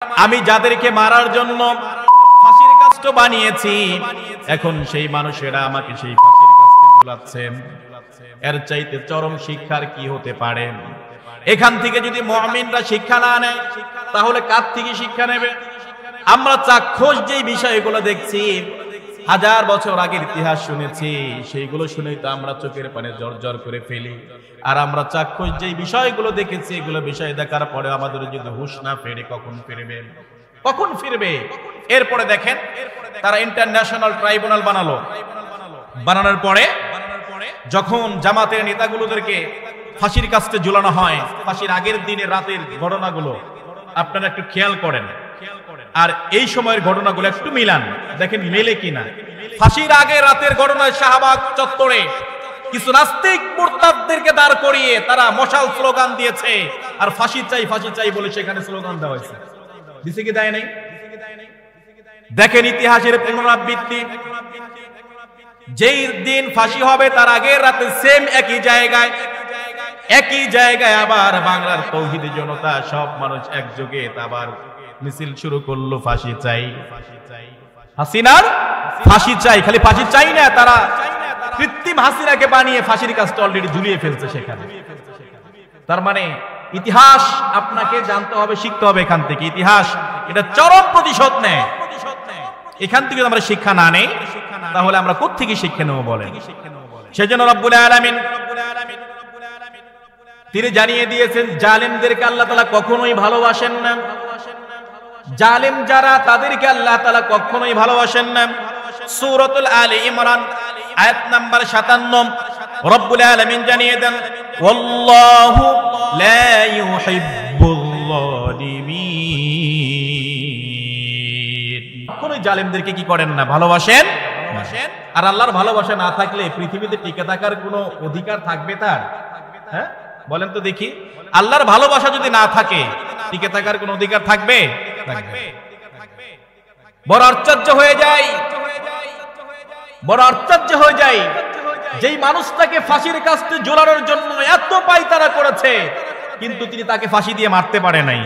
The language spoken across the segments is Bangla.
আমি যাদেরকে মারার জন্য ফাঁসির কাস্ট বানিয়েছি, এখন সেই মানুষেরা আমাকে সেই ফাঁসির কাস্টে ঝুলাচ্ছেন। এর চাইতে চরম শিক্ষার কি হতে পারে? এখান থেকে যদি মুমিনরা শিক্ষা না নেয়, তাহলে কার থেকে শিক্ষা নেবে? আমরা চাক্ষুষ যে বিষয়গুলো দেখছি, হাজার বছর আগের ইতিহাস শুনেছি, সেইগুলো শুনেই তো আমরা চোখের পানে জর্জর করে ফেলি। আর আমরা চাক্ষুষ যে বিষয়গুলো দেখেছি, এগুলো বিষয় দেখার পরে আমাদের যদি হুঁশ না ফেরে, কখন ফিরবে? কখন ফিরবে? এরপরে দেখেন, তারা ইন্টারন্যাশনাল ট্রাইব্যুনাল বানালো। বানানোর পরে যখন জামাতের নেতাগুলোদেরকে ফাঁসির কাস্টে ঝুলানো হয়, ফাঁসির আগের দিনের রাতের ঘটনাগুলো আপনারা একটু খেয়াল করেন, আর এই সময়ের ঘটনাগুলো একটু মিলান, দেখেন মেলে কিনা। ফাঁসির আগে রাতের ঘটনায় শাহবাগ চত্বরে কিছু নাস্তিক মুরতাদদেরকে দাঁড় করিয়ে তারা মশাল স্লোগান দিয়েছে, আর ফাঁসি চাই বলে সেখানে স্লোগান দেওয়া হয়েছে। দিছে কি দেয় নাই? দেখেন ইতিহাসের পুনরাবৃত্তি। যেই দিন ফাঁসি হবে তার আগের রাতে সেম একই জায়গায় আবার বাংলার তৌহিদি জনতা সব মানুষ একযোগে আবার মিছিল শুরু করলো, ফাঁসি চাই, হাসিনার ফাঁসি চাই। খালি ফাঁসি চাই না, তারা কৃত্রিম হাসিনাকে বানিয়ে ফাঁসির কাজটা অলরেডি ঝুলিয়ে ফেলছে সেখানে। তার মানে ইতিহাস আপনাকে জানতে হবে, শিখতে হবে এখান থেকে। ইতিহাস এটা চরম প্রতিশোধ নেয়। এখান থেকে আমরা শিক্ষা না নেই, তাহলে আমরা কোত্থেকে শিক্ষা নেব বলেন? সেজন্য রব্বুল আলামিন তিনি জানিয়ে দিয়েছেন, জালেমদেরকে আল্লাহ তাআলা কখনোই ভালোবাসেন না। জালেম যারা, তাদেরকে আল্লাহ তাআলা কখনোই ভালোবাসেন না। সূরাতুল আলে ইমরান আয়াত নাম্বার 57 রব্বুল আলামিন জানিয়ে দেন, ওয়াল্লাহু লা ইউহিব্বুল যালিমিন। কখনোই জালেমদেরকে কি করেন না? ভালোবাসেন। আর আল্লাহর ভালোবাসা না থাকলে পৃথিবীতে টিকে থাকার কোনো অধিকার থাকবে তার? হ্যাঁ বলেন তো দেখি, আল্লাহর ভালোবাসা যদি না থাকে টিকে থাকার কোনো অধিকার থাকবে? বড় আশ্চর্য হয়ে যায়, যেই মানুষটাকে ফাঁসির কাস্টে ঝোলানোর জন্য এত পায়তারা করেছে, কিন্তু তিনি তাকে ফাঁসি দিয়ে মারতে পারে নাই।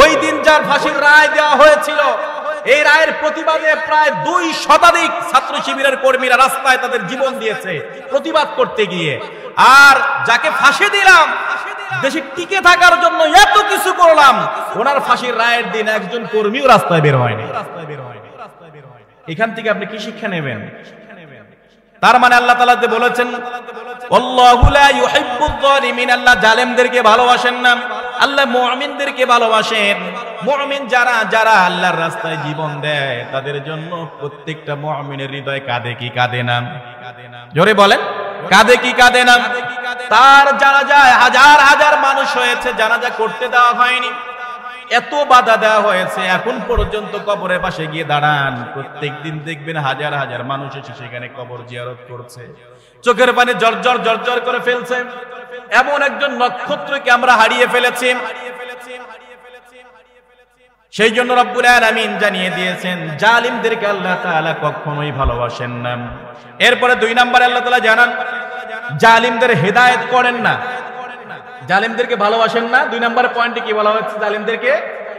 ওই দিন যার ফাঁসির রায় দেওয়া হয়েছিল, এই রায়ের প্রতিবাদে প্রায় 2 শতাধিক ছাত্র শিবিরের কর্মীরা রাস্তায় তাদের জীবন দিয়েছে প্রতিবাদ করতে গিয়ে। আর যাকে ফাঁসি দিলাম, দেশে টিকে থাকার জন্য এত কিছু করলাম, ওনার ফাঁসির রায়ের দিন একজন কর্মীও রাস্তায় বের হয়নি। এখান থেকে আপনি কি শিক্ষা নেবেন? তার মানে আল্লাহ তাআলা যে বলেছেন, আল্লাহু লা ইউহিব্বুয যালিমিন, আল্লাহ জালেমদেরকে ভালোবাসেন না, আল্লাহ মুমিনদেরকে ভালোবাসেন। মুমিন যারা আল্লাহর রাস্তায় জীবন দেয়, তাদের জন্য প্রত্যেকটা মুমিনের হৃদয় কাঁদে কি কাঁদে না? জোরে বলেন, কাঁদে কি কাঁদে না? তার জানাজায় হাজার হাজার মানুষ হয়েছে, জানাজা করতে দেওয়া হয়নি, এত বাধা দেওয়া হয়েছে। এখন পর্যন্ত কবরের পাশে গিয়ে দাঁড়ান, প্রত্যেকদিন দেখবেন হাজার হাজার মানুষ এসে সেখানে কবর জিয়ারত করছে, চোখের পানি জর্জর করে ফেলছে। এমন একজন নক্ষত্রকে আমরা হারিয়ে ফেলেছি। সেই জন্য রব্বুল আলামিন জানিয়ে দিয়েছেন, জালিমদেরকে আল্লাহ তাআলা কখনোই ভালোবাসেন না। এরপরে 2 নম্বরে আল্লাহ তাআলা জানান, জালিমদের হেদায়েত করেন না। জালিমদেরকে ভালোবাসেন না, 2 নম্বর পয়েন্টে কি বলা হচ্ছে? জালিমদেরকে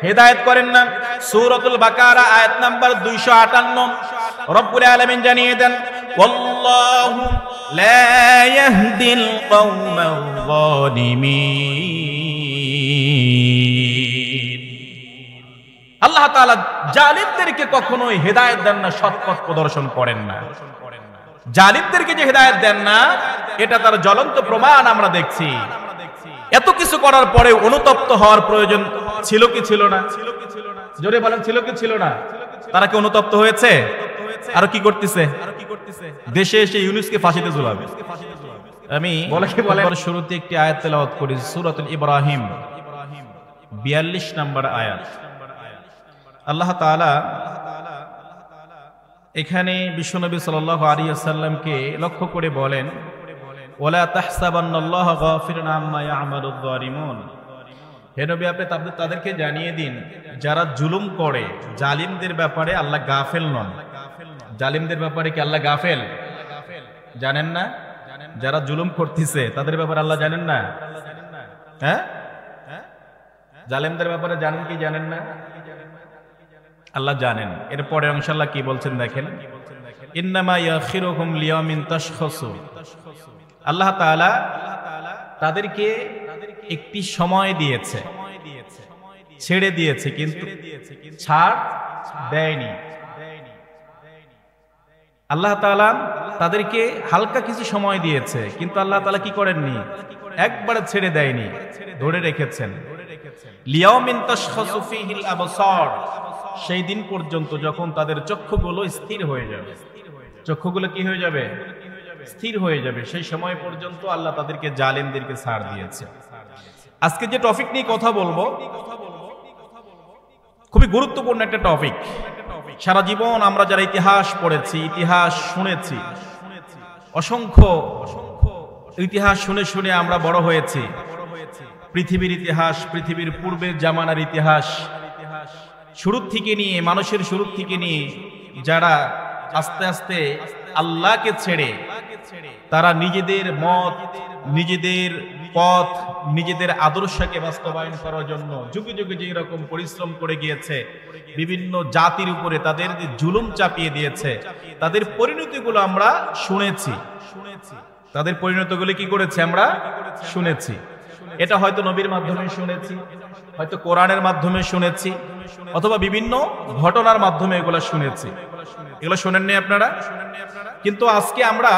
হেদায়েত করেন না। সূরাতুল বাকারা আয়াত নাম্বার 258 রব্বুল আলামিন জানিয়ে দেন, ওয়াল্লাহু লা ইয়াহদিল কওমাল যালিমিন। আল্লাহ তাআলা জালিমদেরকে কখনোই হেদায়েত দেন না, সৎ পথ প্রদর্শন করেন না। জালিমদেরকে যে হেদায়েত দেন না, এটা তার জ্বলন্ত প্রমাণ আমরা দেখছি। এত কিছু করার পরে অনুতপ্ত হওয়ার প্রয়োজন ছিল কি ছিল না? জোরে বলেন, ছিল কি ছিল না? তারা কি অনুতপ্ত হয়েছে? আর কি করতেছে? দেশে এসে ইউনূসকে ফাঁসিতে ঝুলাবে। আমি শুরুতে একটি আয়াত তেলাওয়াত করি, সূরাতুল ইব্রাহিম 42 নম্বর আয়াত। আল্লাহ তাআলা এখানে বিশ্বনবী সাল্লাল্লাহু আলাইহি ওয়াসাল্লামকে লক্ষ্য করে বলেন, ওয়ালা তাহসাবান্নাল্লাহা গাফিরান আম্মা ইয়ামালুয যালিমুন। হে নবী, আপনি তাদেরকে জানিয়ে দিন, যারা জুলুম করে, জালিমদের ব্যাপারে আল্লাহ গাফেল নন। জালিমদের ব্যাপারে কি আল্লাহ গাফেল? জানেন না? যারা জুলুম করতেছে তাদের ব্যাপারে আল্লাহ জানেন না? হ্যাঁ, জালিমদের ব্যাপারে জানেন কি জানেন না? আল্লাহ জানেন। এরপরে ইনশাআল্লাহ কি বলছেন দেখেন, ইন্নামা ইয়াখিরুহুম লিয়াউমিন তাশখাসু, আল্লাহ তাআলা তাদেরকে একটি সময় দিয়েছে, ছেড়ে দিয়েছে কিন্তু ছাড় দেয়নি। আল্লাহ তাআলা তাদেরকে হালকা কিছু সময় দিয়েছে, কিন্তু আল্লাহ তাআলা কি করেননি, একবারে ছেড়ে দেয়নি, ধরে রেখেছেন। লিয়াউমিন তাশখাসু ফীহিল আবসার, সেই দিন পর্যন্ত যখন তাদের চক্ষুগুলো স্থির হয়ে যাবে। চক্ষুগুলো কি হয়ে যাবে, স্থির হয়ে যাবে। সেই সময় পর্যন্ত আল্লাহ তাদেরকে জালেমদেরকে ছাড় দিয়েছে। আজকে যে টপিক নিয়ে কথা বলবো খুবই গুরুত্বপূর্ণ একটা টপিক। সারা জীবন আমরা যারা ইতিহাস পড়েছি, ইতিহাস শুনেছি, অসংখ্য ইতিহাস শুনে শুনে আমরা বড় হয়েছি। পৃথিবীর ইতিহাস, পৃথিবীর পূর্বের জামানার ইতিহাস, শুরু থেকে নিয়ে মানুষের শুরু থেকে নিয়ে যারা আস্তে আস্তে আল্লাহকে ছেড়ে তারা নিজেদের মত, নিজেদের পথ, নিজেদের আদর্শকে বাস্তবায়ন করার জন্য যুগে যুগে যে রকম পরিশ্রম করে গিয়েছে, বিভিন্ন জাতির উপরে তাদের যে জুলুম চাপিয়ে দিয়েছে, তাদের পরিণতিগুলো আমরা শুনেছি। তাদের পরিণতিগুলো কি করেছে আমরা শুনেছি। এটা হয়তো নবীর মাধ্যমে শুনেছি, হয়তো কোরআনের মাধ্যমে শুনেছি, অথবা বিভিন্ন ঘটনার মাধ্যমে এগুলো শুনেছি। এগুলো শোনেননি আপনারা? কিন্তু আজকে আমরা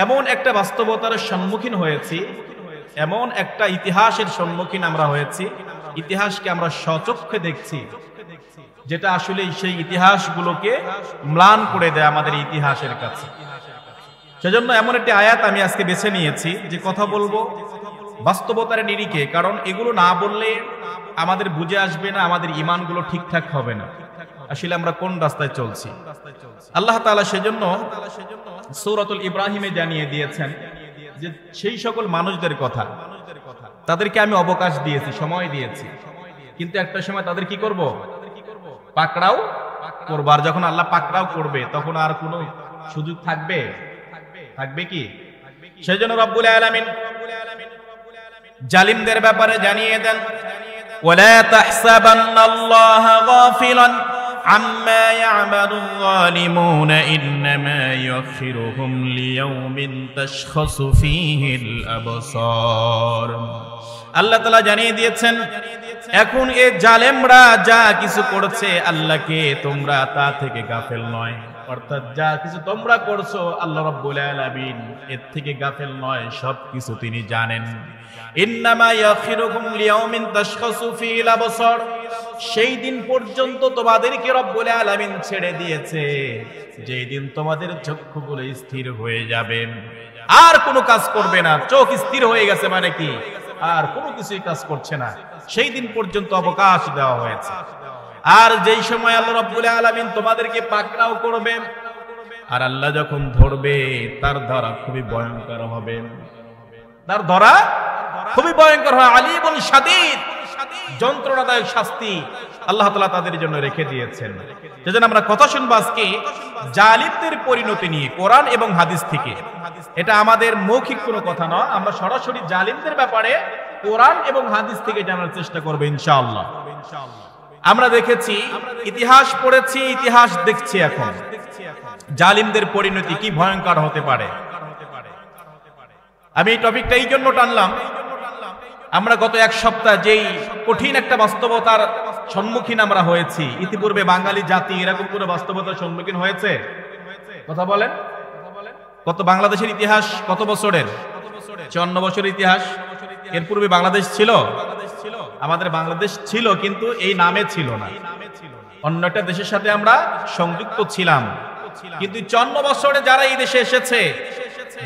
এমন একটা বাস্তবতার সম্মুখীন হয়েছি, এমন একটা ইতিহাসের সম্মুখীন আমরা হয়েছি, ইতিহাসকে আমরা স্বচক্ষে দেখছি, যেটা আসলে সেই ইতিহাসগুলোকে ম্লান করে দেয় আমাদের ইতিহাসের কাছে। সেজন্য এমন একটি আয়াত আমি আজকে বেছে নিয়েছি যে কথা বলবো বাস্তবতার নিরিখে, কারণ এগুলো না বললে আমাদের বুঝে আসবে না, আমাদের ঈমানগুলো ঠিকঠাক হবে না, আসলে আমরা কোন রাস্তায় চলছি। আল্লাহ তাআলা সেজন্য সূরাতুল ইব্রাহিমে জানিয়ে দিয়েছেন যে সেই সকল মানুষদের কথা, তাদেরকে আমি অবকাশ দিয়েছি, সময় দিয়েছি, কিন্তু একটা সময় তাদের কি করব, পাকড়াও করব। আর যখন আল্লাহ পাকড়াও করবে তখন আর কোনো সুযোগ থাকবে? থাকবে কি? সেজন্য রব্বুল আলামিন জালিমদের ব্যাপারে জানিয়ে দেন, ওয়ালা তাহসাবান্নাল্লাহা গাফিলান আম্মা ইয়ামালুল যালিমুনা ইন্নামা ইউখিরুহুম লিয়াউমিন তাশখাসু ফীহিল আবসার। আল্লাহ তাআলা জানিয়ে দিয়েছেন, এখন এই জালেমরা যা কিছু করেছে আল্লাহকে তোমরা তা থেকে গাফেল নয়, অর্থাৎ যা কিছু তোমরা করছো আল্লাহ রাব্বুল আলামিন এর থেকে গাফেল নয়, সবকিছু তিনি জানেন। ইন্নামা ইয়াখিরুকুম লিয়াউমিন তাশখাসু ফীহিল আবসার, সেই দিন পর্যন্ত তোমাদেরকে রব্বুল আলামিন ছেড়ে দিয়েছে যেই দিন তোমাদের চক্ষুগুলো স্থির হয়ে যাবে, আর কোনো কাজ করবে না। চোখ স্থির হয়ে গেছে মানে কি, আর কোনো কিছুই কাজ করছে না, সেই দিন পর্যন্ত অবকাশ দেওয়া হয়েছে। আর যেই সময় আল্লাহ রাব্বুল আলামিন তোমাদেরকে পাকড়াও করবে, আর আল্লাহ যখন ধরবে তার ধরা খুবই ভয়ঙ্কর হবে, তার ধরা খুবই ভয়ঙ্কর হয়। আলীমুন শাদীদ, যন্ত্রণাদায়ক শাস্তি আল্লাহ তাআলা তাদের জন্য রেখে দিয়েছেন। সেজন্য আমরা কথা শুনবো আজকে জালিমদের পরিণতি নিয়ে কোরআন এবং হাদিস থেকে। এটা আমাদের মৌখিক কোনো কথা নয়, আমরা সরাসরি জালিমদের ব্যাপারে কোরআন এবং হাদিস থেকে জানার চেষ্টা করব ইনশাআল্লাহ। আমরা দেখেছি, ইতিহাস পড়েছি, ইতিহাস দেখছি এখন জালিমদের পরিণতি কি ভয়ঙ্কর হতে পারে। আমি এই টপিকটা এই জন্য টানলাম, আমরা গত এক সপ্তাহ যেই কঠিন একটা বাস্তবতার সম্মুখীন আমরা হয়েছি, ইতিপূর্বে বাঙালি জাতি এরকম কোনো বাস্তবতার সম্মুখীন হয়েছে? কথা বলেন। কত বাংলাদেশের ইতিহাস কত বছরের? 54 বছরের ইতিহাস। এর পূর্বে বাংলাদেশ ছিল? আমাদের বাংলাদেশ ছিল, কিন্তু এই নামে ছিল না, অন্য একটা দেশের সাথে আমরা সংযুক্ত ছিলাম। কিন্তু 54 বছরে যারা এই দেশে এসেছে,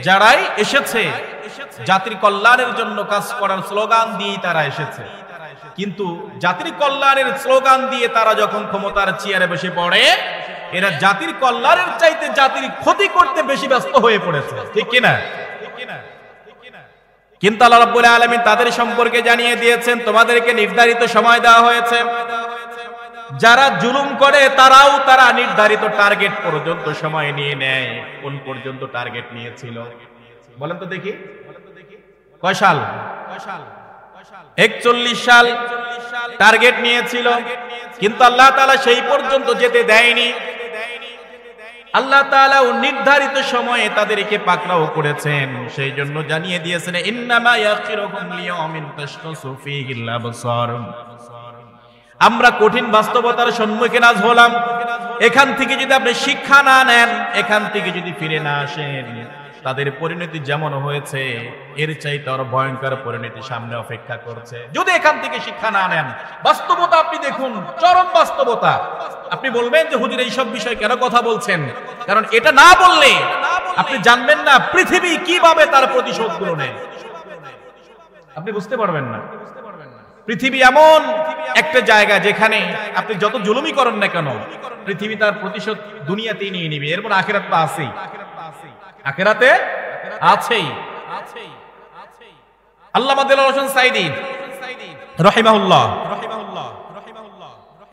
যারাই এসেছে জাতির কল্যাণের জন্য কাজ করার স্লোগান দিয়ে তারা এসেছে, কিন্তু জাতির কল্যাণের স্লোগান দিয়ে তারা যখন ক্ষমতার চেয়ারে বসে পড়ে, এরা জাতির কল্যাণের চাইতে জাতির ক্ষতি করতে বেশি ব্যস্ত হয়ে পড়েছে, ঠিক কিনা? কিন্তু আল্লাহ রাব্বুল আলামিন তাদের সম্পর্কে জানিয়ে দিয়েছেন, তোমাদেরকে নির্ধারিত সময় দেওয়া হয়েছে। যারা জুলুম করে তারা নির্ধারিত টার্গেট পর্যন্ত সময় নিয়ে নেয়। কোন পর্যন্ত টার্গেট নিয়েছিল বলেন তো দেখি? কয় সাল? 41 সাল টার্গেট নিয়েছিল, কিন্তু আল্লাহ তাআলা সেই পর্যন্ত যেতে দেয়নি। আল্লাহ তাআলা নির্ধারিত সময়ে তাদেরকে পাকড়াও করেছেন। সেই জন্য জানিয়ে দিয়েছেন ইন্নামা ইয়াখিরুহুম লিয়াউমিন তাশখাসু ফীহিল আবসার। আমরা কঠিন বাস্তবতার সম্মুখীন আজ হলাম। এখান থেকে যদি আপনি শিক্ষা না নেন, এখান থেকে যদি ফিরে না আসেন, তাদের পরিণতি যেমন হয়েছে এর চাইতে আরো ভয়ঙ্কর পরিণতি সামনে অপেক্ষা করছে। যদি এখান থেকে শিক্ষা না নেন, বাস্তবতা আপনি দেখুন, চরম বাস্তবতা। আপনি বলবেন যে হুজুর এইসব বিষয় কেন কথা বলছেন? কারণ এটা না বললে আপনি জানবেন না পৃথিবী কিভাবে তার প্রতিশোধ গুলো নেয়। আপনি বুঝতে পারবেন না। পৃথিবী এমন একটা জায়গা যেখানে আপনি যত জুলুমি করেন না কেন, পৃথিবী তার প্রতিশোধ দুনিয়াতেই নিয়ে নিবে। এরপর আখিরাত তো আছেই, আখিরাতে আছেই। আল্লামা দেলোয়ার হোসেন সাঈদী রাহিমাহুল্লাহ,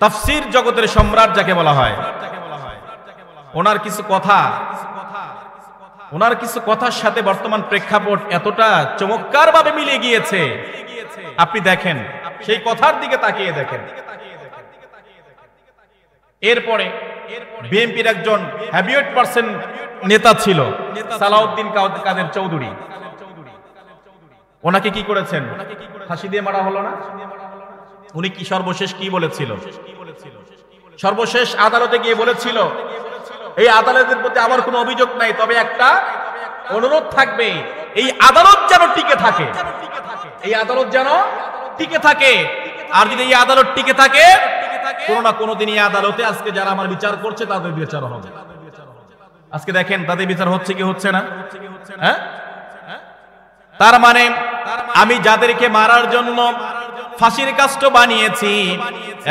তাফসীর জগতের সম্রাট যাকে বলা হয়, ওনার কিছু কথার সাথে বর্তমান প্রেক্ষাপট এতটা চমৎকার ভাবে মিলে গিয়েছে। আপনি দেখেন, সেই কথার দিকে তাকিয়ে দেখেন। এরপরে বিএনপির একজন হ্যাবিয়েট পার্সন নেতা ছিল সালাউদ্দিন কাদের চৌধুরী। ওনাকে কি করেছেন? ফাঁসি দিয়ে মারা হলো না? উনি কি সর্বশেষ কি বলেছিল? সর্বশেষ আদালতে গিয়ে বলেছিল, এই আদালতের প্রতি আমার কোনো অভিযোগ নাই, তবে একটা অনুরোধ থাকবে, এই আদালত যেন টিকে থাকে, এই আদালত যেন টিকে থাকে। আর যদি এই আদালত টিকে থাকে, কোনো না কোনো দিন এই আদালতে আজকে যারা আমার বিচার করছে তাদের বিচার হবে। আজকে দেখেন তাদের বিচার হচ্ছে কি হচ্ছে না? হ্যাঁ, তার মানে আমি যাদেরকে মারার জন্য ফাঁসির কাষ্ট বানিয়েছি,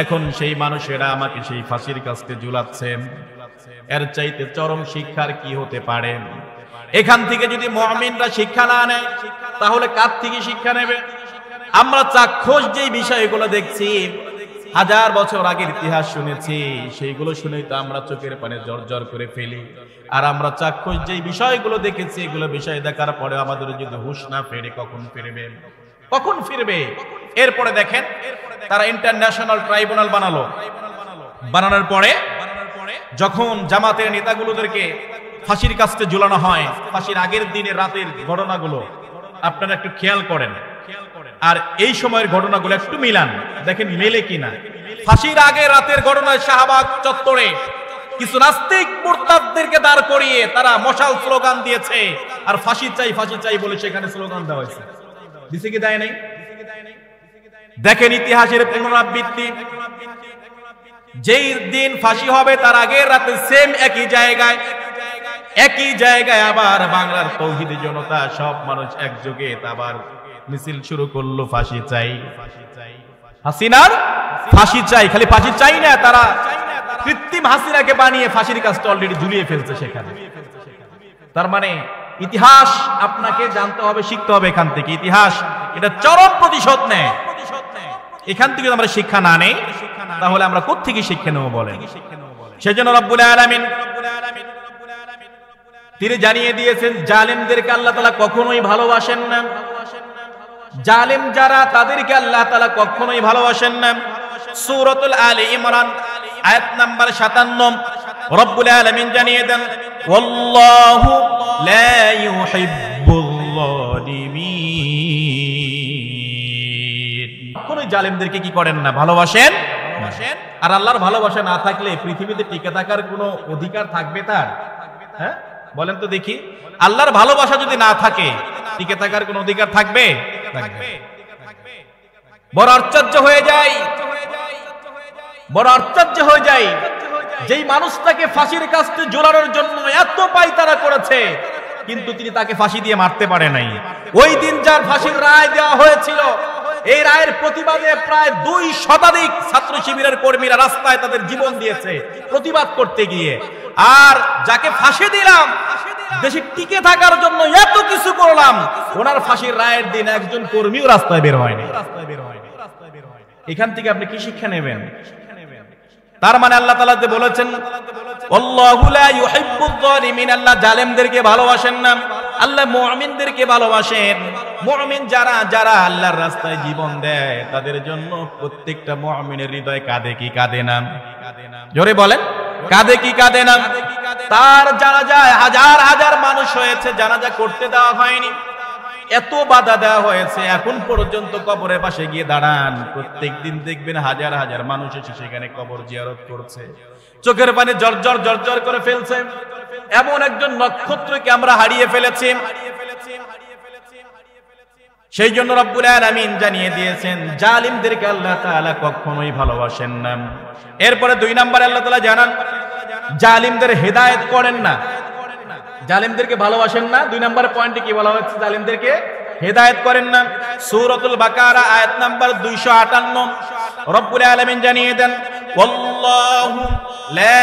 এখন সেই মানুষেরা আমাকে সেই ফাঁসির কাস্টে ঝুলাচ্ছেন। এর চাইতে চরম শিক্ষার কি হতে পারে? এখান থেকে যদি মুমিনরা শিক্ষা না নেয়, তাহলে কার থেকে শিক্ষা নেবে? আমরা চাক্ষুষ যে বিষয়গুলো দেখছি, হাজার বছর আগের ইতিহাস শুনেছি, সেইগুলো শুনেই তো আমরা চোখের পানে জর্জর করে ফেলি। আর আমরা চাক্ষুষ যে বিষয়গুলো দেখেছি, এগুলো বিষয় দেখার পরে আমাদের যদি হুঁশ না ফেরে, কখন ফিরবে? কখন ফিরবে? এরপরে দেখেন, তারা ইন্টারন্যাশনাল ট্রাইব্যুনাল বানালো। বানানোর পরে যখন জামাতের নেতাগুলোদেরকে ফাঁসির কাস্টে ঝুলানো হয়, ফাঁসির আগের দিনের রাতের ঘটনাগুলো আপনারা একটু খেয়াল করেন, আর এই সময়ের ঘটনাগুলো একটু মিলান, দেখেন মেলে কিনা। ফাঁসির আগে রাতের ঘটনায় শাহবাগ চত্বরে কিছু নাস্তিক মুরতাদদেরকে দাঁড় করিয়ে তারা মশাল স্লোগান দিয়েছে, আর ফাঁসি চাই বলে সেখানে স্লোগান দেওয়া হয়েছে। দিছে কি দেয় নাই? দেখেন ইতিহাসের পুনরাবৃত্তি। যেই দিন ফাঁসি হবে তার আগের রাতে সেম একই জায়গায় আবার বাংলার তৌহিদি জনতা সব মানুষ একযোগে আবার মিছিল শুরু করলো, ফাঁসি চাই, হাসিনার ফাঁসি চাই। খালি ফাঁসি চাই না, তারা কৃত্রিম হাসিনাকে বানিয়ে ফাঁসির কাজটা অলরেডি ঝুলিয়ে ফেলছে সেখানে। তার মানে ইতিহাস আপনাকে জানতে হবে, শিখতে হবে এখান থেকে। ইতিহাস এটা চরম প্রতিশোধ নেয়। এখান থেকে আমরা শিক্ষা না নেই, তাহলে আমরা কোত্থেকে শিক্ষা নেব বলেন? সেজন্য রব্বুল আলামিন তিনি জানিয়ে দিয়েছেন, জালেমদেরকে আল্লাহ তাআলা কখনোই ভালোবাসেন না। জালেম যারা, তাদেরকে আল্লাহ তাআলা কখনোই ভালোবাসেন না। সূরাতুল আলে ইমরান আয়াত নাম্বার 57 রব্বুল আলামিন জানিয়ে দেন, ওয়াল্লাহু লা ইউহিব্বুল যালিমিন। কখনোই জালেমদেরকে কি করেন না? ভালোবাসেন। আর আল্লাহর ভালোবাসা না থাকলে পৃথিবীতে টিকে থাকার কোনো অধিকার থাকবে তার? হ্যাঁ, বলেন তো দেখি। আল্লাহর ভালোবাসা যদি না থাকে, টিকে থাকার কোনো অধিকার থাকবে? বড় আশ্চর্য হয়ে যায়, যেই মানুষটাকে ফাঁসির কাস্টে ঝোলানোর জন্য এত পায়তারা করেছে, কিন্তু তিনি তাকে ফাঁসি দিয়ে মারতে পারে নাই। ওই দিন যার ফাঁসির রায় দেওয়া হয়েছিল, এই রায়ের প্রতিবাদে প্রায় 2 শতাধিক ছাত্র শিবিরের কর্মীরা রাস্তায় তাদের জীবন দিয়েছে প্রতিবাদ করতে গিয়ে। আর যাকে ফাঁসি দিলাম, দেশে টিকে থাকার জন্য এত কিছু করলাম, ওনার ফাঁসির রায়ের দিন একজন কর্মীও রাস্তায় বের হয়নি। এখান থেকে আপনি কি শিক্ষা নেবেন? তার মানে আল্লাহ তাআলা যে বলেছেন, আল্লাহু লা ইউহিব্বুয যালিমিন, আল্লাহ জালেমদেরকে ভালোবাসেন না, আল্লাহ মুমিনদেরকে ভালোবাসেন। মুমিন যারা যারা আল্লাহর রাস্তায় জীবন দেয় তাদের জন্য প্রত্যেকটা মুমিনের হৃদয় কাঁদে কি কাঁদে না? জোরে বলেন, কাঁদে কি কাঁদে না? তার জানাজায় হাজার হাজার মানুষ হয়েছে, জানাজা করতে দেওয়া হয়নি, এত বাধা দেওয়া হয়েছে, এখন পর্যন্ত কবরের পাশে গিয়ে দাঁড়ান, প্রত্যেকদিন দেখবেন হাজার হাজার মানুষ এসে সেখানে কবর জিয়ারত করছে, চোখের পানি জর্জর জর্জর করে ফেলছে। এমন একজন নক্ষত্রকে আমরা হারিয়ে ফেলেছি। সেই জন্য রব্বুল আলামিন জানিয়ে দিয়েছেন জালিমদেরকে আল্লাহ তাআলা কখনোই ভালোবাসেন না। এরপরে 2 নম্বরে আল্লাহ তাআলা জানান জালিমদের হেদায়েত করেন না, জালিমদেরকে ভালোবাসেন না। 2 নম্বর পয়েন্টে কি বলা হচ্ছে? জালিমদেরকে হেদায়েত করেন না। সূরাতুল বাকারা আয়াত নাম্বার 258 রব্বুল আলামিন জানিয়ে দেন ওয়াল্লাহু লা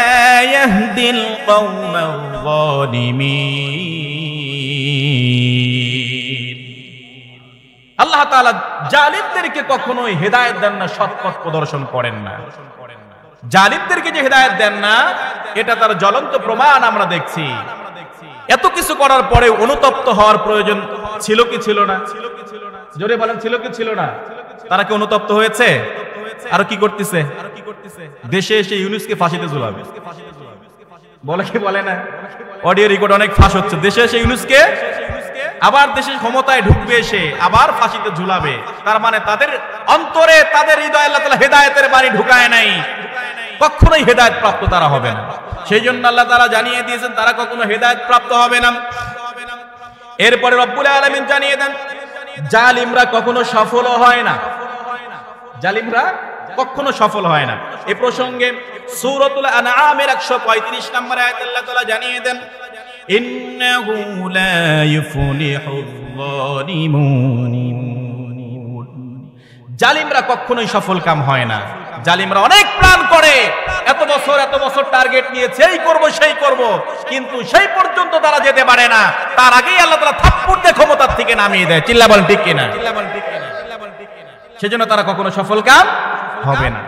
ইয়াহদিল কওমাল যালিমিন। আল্লাহ তাআলা জালিমদেরকে কখনোই হেদায়েত দেন না, সৎ পথ প্রদর্শন করেন না। জালিমদেরকে যে হেদায়েত দেন না এটা তার জ্বলন্ত প্রমাণ আমরা দেখছি। এত কিছু করার পরে অনুতপ্ত হওয়ার প্রয়োজন ছিল কি ছিল না? জোরে বলেন, ছিল কি ছিল না? তারা কি অনুতপ্ত হয়েছে? আর কি করতেছে? দেশে এসে ইউনূসকে ফাঁসিতে ঝুলাবে, বলে কি বলে না? অডিও রেকর্ড অনেক ফাঁস হচ্ছে। দেশে এসে ইউনূসকে আবার দেশের ক্ষমতায় ঢুকবে, এসে আবার ফাঁসিতে ঝুলাবে। তার মানে তাদের অন্তরে, তাদের হৃদয়ে আল্লাহ তাআলা হেদায়েতের বাণী ঢুকায় নাই, কখনোই হেদায়েত প্রাপ্ত তারা হবে না। সেই জন্য আল্লাহ তাআলা জানিয়ে দিয়েছেন তারা কখনো হেদায়েত প্রাপ্ত হবে না। এরপরে রব্বুল আলামিন জানিয়ে দেন জালিমরা কখনো সফল হয় না, জালিমরা কখনো সফল হয় না। এই প্রসঙ্গে সূরাতুল আনআমের 135 নম্বর আয়াতে আল্লাহ তাআলা জানিয়ে দেন ইন্নাহু লা ইউফলিহুল যালিমুন। জালিমরা কখনোই সফল কাম হয় না। জালিমরা অনেক প্ল্যান করে, এত বছর টার্গেট নিয়েছে, এই করব সেই করব, কিন্তু সেই পর্যন্ত তারা যেতে পারে না। তার আগেই আল্লাহ তাআলা থাপ্পড় দিয়ে ক্ষমতার থেকে নামিয়ে দেয়। চিল্লা বলেন ঠিক কিনা? সেজন্য তারা কখনো সফল কাম হবে না।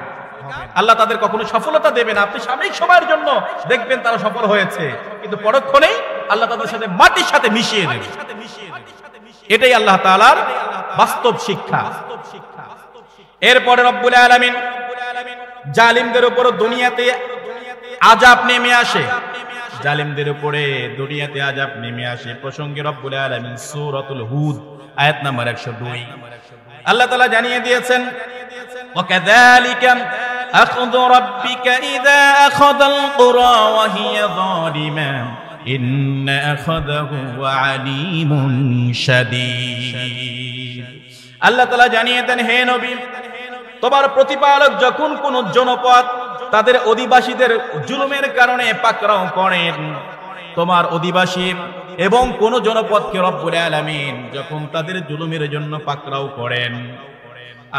আল্লাহ তাদের কখনো সফলতা দেবে না। আপনি সাময়িক সময়ের জন্য দেখবেন তারা সফল হয়েছে, কিন্তু পরক্ষণেই আল্লাহ তাদের সাথে মাটির সাথে মিশিয়ে দেবে। এটাই আল্লাহ তাআলার বাস্তব শিক্ষা। এরপরে রব্বুল আলামিন জালিমদের উপর দুনিয়াতে আযাব নেমে আসে, জালিমদের উপরে দুনিয়াতে আযাব নেমে আসে প্রসঙ্গে রব্বুল আলামিন সূরাতুল হুদ আয়াত নাম্বার 102 আল্লাহ তাআলা জানিয়ে দিয়েছেন ওয়াকাযালিকা আখযু রাব্বিকা ইযা আখাযাল কুরা ওয়া হিয়া যালিমা ইন্না আখাযাহু আলীমুন শাদীদ। আল্লাহ তাআলা জানিয়ে দেন হে নবী, তোমার প্রতিপালক যখন কোন জনপদ তাদের অধিবাসীদের জুলুমের কারণে পাকড়াও করেন, তোমার অধিবাসী এবং কোন জনপদকে রব্বুল আলামিন যখন তাদের জুলুমের জন্য পাকড়াও করেন,